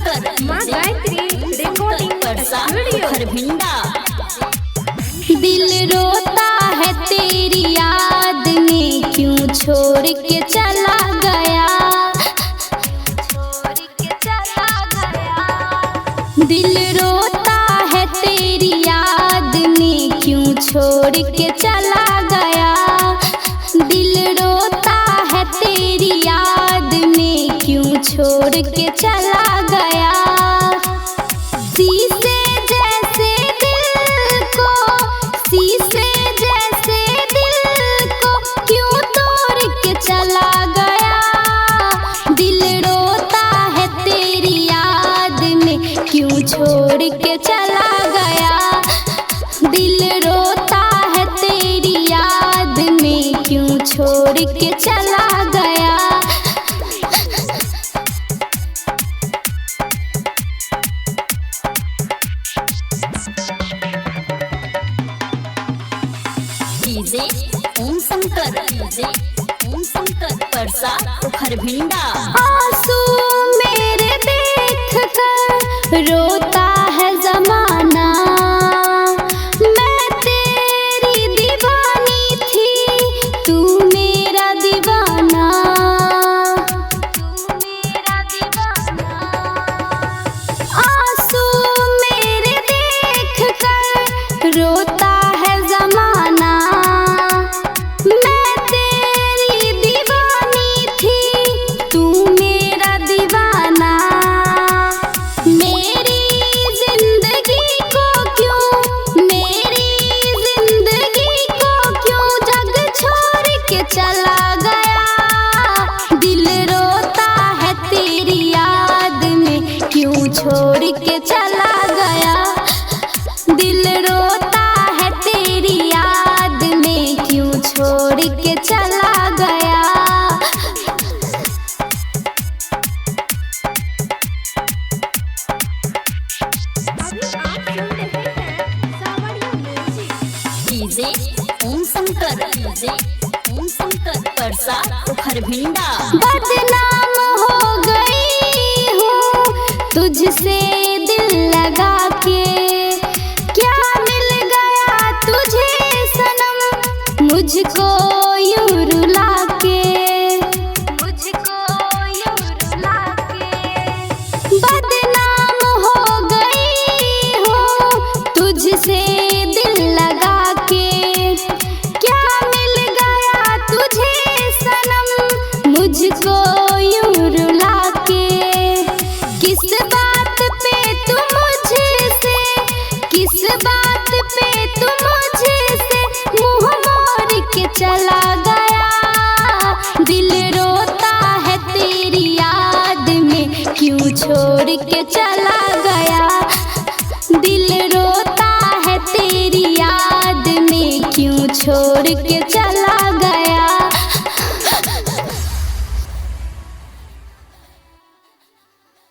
शंकर माँ Gayatri recording studio Kharbhinda. दिल रोता है तेरी याद में, क्यों छोड़ के चला गया। दिल रोता है तेरी याद में, क्यों छोड़ के चला गया। दिल रोता है तेरी याद में, क्यों छोड़ के चला गया। शीशे जैसे दिल को, शीशे जैसे दिल को क्यों तोड़ के चला गया। दिल रोता है तेरी याद में, क्यों छोड़ के चला गया। दिल रोता है तेरी याद में, क्यों छोड़ के चला गया। डीजे ओम शंकर परसा खरभिंडा। आंसू मेरे देख कर रोता है जमाना, मैं तेरी दीवानी थी तू मेरा दीवाना। आंसू मेरे देख कर रोता है जमाना, मैं तेरी दीवानी थी तू मेरा दीवाना। मेरी जिंदगी को क्यों, मेरी जिंदगी को क्यों जग छोड़ के चला गया। दिल रोता है तेरी याद में, क्यों छोड़ के चला गया। दिल रोता है तेरी याद में, क्यों छोड़ के चला गया। डीजे ओम शंकर परसा खरभिंडा। बदनाम हो गई हूँ तुझसे दिल लगा के, क्या मिल गया तुझे सनम मुझको यूं रुला के। मुझको यूं रुला के बदनाम हो गई हूँ तुझसे दिल लगा के, क्या मिल गया तुझे सनम मुझको यूं रुला के। किस बात पे तू मुझसे, किस बात पे तू मुझसे मुंह मोड़ के चला गया। दिल रोता है तेरी याद में, क्यों छोड़ के चला गया। दिल रोता है तेरी याद में, क्यों छोड़ के